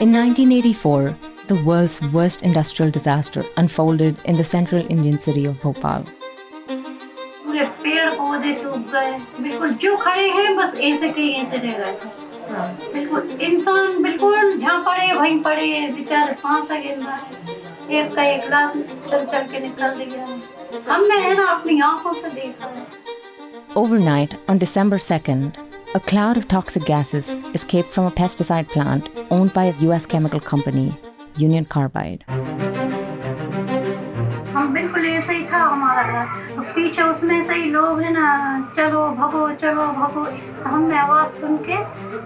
In 1984, the world's worst industrial disaster unfolded in the central Indian city of Bhopal. पूरे पेड़ पौधे सूख गए, बिल्कुल जो खड़े हैं बस ऐसे के ऐसे रह गए थे। बिल्कुल इंसान बिल्कुल जहाँ पड़े वहीं पड़े, बेचारे सांस गिर रहा है, एक का एक लाख चल चल के निकल गया। हमने है ना अपनी आंखों से देखा है। Overnight, on December 2nd, a cloud of toxic gases escaped from a pesticide plant owned by a US chemical company, Union Carbide. हम बिल्कुल ऐसे ही था हमारा घर, पीछे उसमें से ही लोग है ना चलो भगो तो हमने आवाज सुन के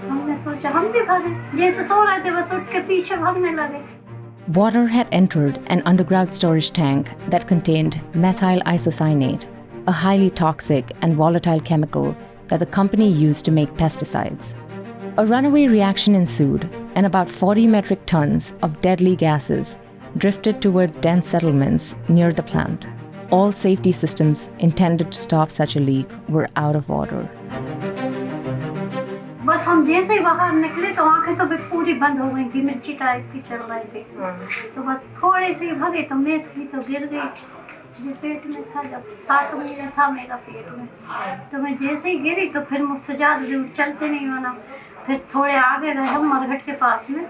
हमने सोचा हम भी भागे, जैसे सो रहे थे बस उठ के पीछे भागने लगे। Water had entered an underground storage tank that contained methyl isocyanate, a highly toxic and volatile chemical that the company used to make pesticides. A runaway reaction ensued, and about 40 metric tons of deadly gases drifted toward dense settlements near the plant. All safety systems intended to stop such a leak were out of order. बस हम जैसे ही बाहर निकले तो आंखें तो पूरी बंद हो गई थी, मिर्ची टाइप की चल रही थी, तो बस थोड़े से भागे तो मैं थी तो गिर गई, जो पेट में था, जब 7 महीने था मेरा पेट में, तो मैं जैसे ही गिरी तो फिर मुझसे ज़्यादा दूर चलते नहीं माना। फिर थोड़े आगे गए हम मरघट के पास में,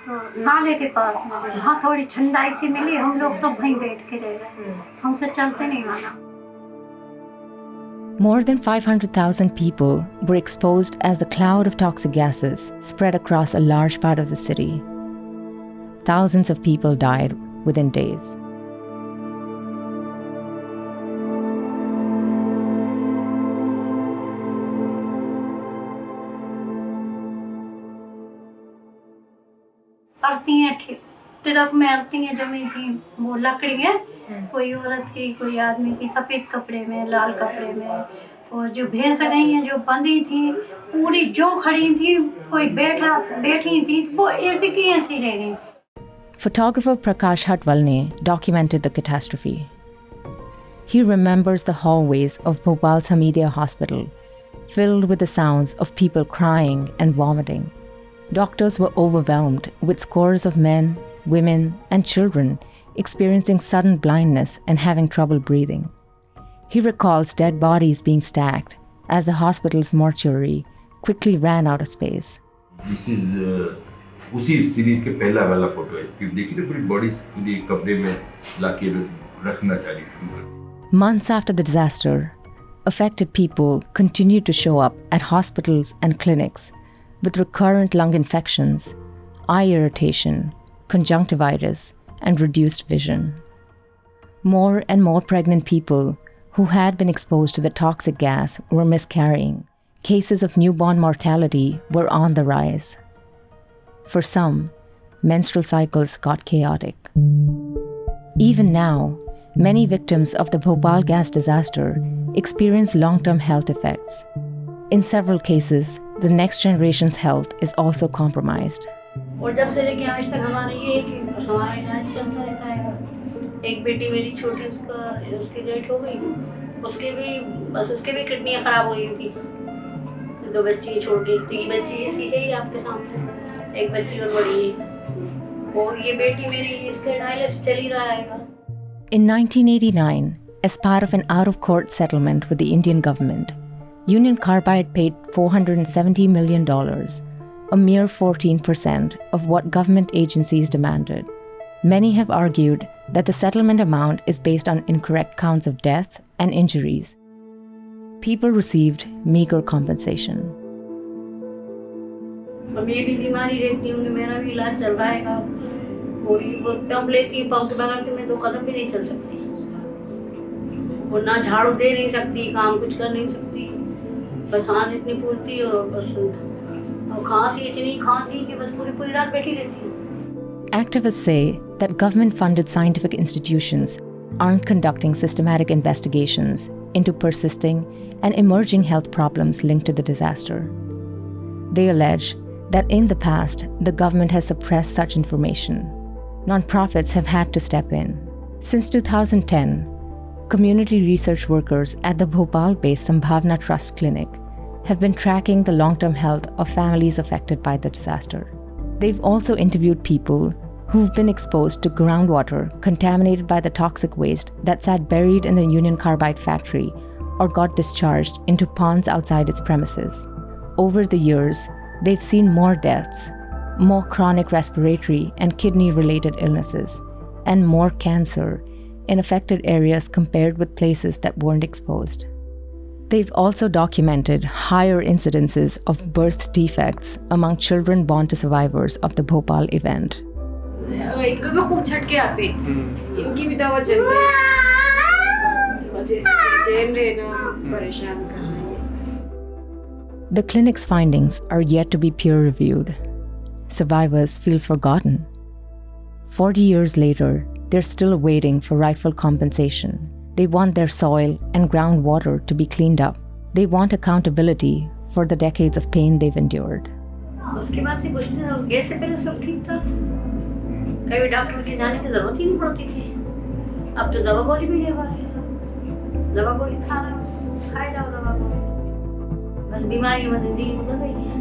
तो नाले के पास में, वहाँ थोड़ी ठंडाई सी मिली, हम लोग सब वहीं बैठ के रह गए, हमसे चलते नहीं माना। More than 500,000 people were exposed as the cloud of toxic gases spread across a large part of the city. Thousands of people died within days. Truck में आरतियाँ जमी थी, वो लकड़ियाँ, कोई औरत की कोई आदमी की सफ़ेद कपड़े में, लाल कपड़े में, और जो भैंस गई हैं जो बंधी थी पूरी जो खड़ी थी, कोई बैठी थी, वो ऐसी की ऐसी रह गई। Photographer Prakash Hatwalne documented the catastrophe. He remembers the hallways of Bhopal's Hamidia Hospital, filled with the sounds of people crying and vomiting. Doctors were overwhelmed with scores of men, women, and children experiencing sudden blindness and having trouble breathing. He recalls dead bodies being stacked as the hospital's mortuary quickly ran out of space. This is उसी series के पहला वाला photo है कि देखिए पूरी body पूरी कपड़े में लाके रखना चाहिए। Months after the disaster, affected people continued to show up at hospitals and clinics with recurrent lung infections, eye irritation, conjunctivitis, and reduced vision. More and more pregnant people who had been exposed to the toxic gas were miscarrying. Cases of newborn mortality were on the rise. For some, menstrual cycles got chaotic. Even now, many victims of the Bhopal gas disaster experience long-term health effects. In several cases, the next generation's health is also compromised. और जब से लेके आज तक हमारा ये है कि बस हमारा इलाज चलता रहता है। एक बेटी मेरी छोटी उसकी डेथ हो गई, उसके भी किडनियाँ खराब हो गई थी। 2 बच्ची छोड़ के, 3 बच्ची ऐसी है ही आपके सामने, एक बच्ची और बड़ी है, और ये बेटी मेरी इसके डायलिसिस चल ही रहा है। In 1989, as part of an out-of-court settlement with the Indian government, Union Carbide paid $470 million, a mere 14% of what government agencies demanded. Many have argued that the settlement amount is based on incorrect counts of death and injuries. People received meager compensation. मैं भी बीमारी रहती हूँ, मेरा भी इलाज चल रहा है, और वो पंप लेती हूँ, पंप के बगैर तो मैं 2 कदम भी नहीं चल सकती, और ना झाड़ू दे नहीं सकती, काम कुछ कर नहीं सकती, बस सांस इतनी फूलती और बस और खांसी इतनी खांसी कि बस पूरी रात बैठी रहती हूँ। Activists say that government-funded scientific institutions aren't conducting systematic investigations into persisting and emerging health problems linked to the disaster. They allege that in the past, the government has suppressed such information. Nonprofits have had to step in. Since 2010, community research workers at the Bhopal-based Sambhavna Trust Clinic have been tracking the long-term health of families affected by the disaster. They've also interviewed people who've been exposed to groundwater contaminated by the toxic waste that sat buried in the Union Carbide factory or got discharged into ponds outside its premises. Over the years, they've seen more deaths, more chronic respiratory and kidney-related illnesses, and more cancer in affected areas compared with places that weren't exposed. They've also documented higher incidences of birth defects among children born to survivors of the Bhopal event. इनको भी खूब झटके आते इनकी भी दवा चल रही बस इसके चैन रहना परेशान करना है. The clinic's findings are yet to be peer-reviewed. Survivors feel forgotten. 40 years later, they're still waiting for rightful compensation. They want their soil and groundwater to be cleaned up. They want accountability for the decades of pain they've endured. उसके बाद से कुछ नहीं, gas से पहले सब ठीक था, कभी डॉक्टर के जाने की जरूरत ही नहीं पड़ती थी. अब तो दवा गोली भी लेवा रहे हैं, दवा गोली खाना, खाए जाओ दवा गोली, बस बीमारी में जिंदगी गुजर रही है.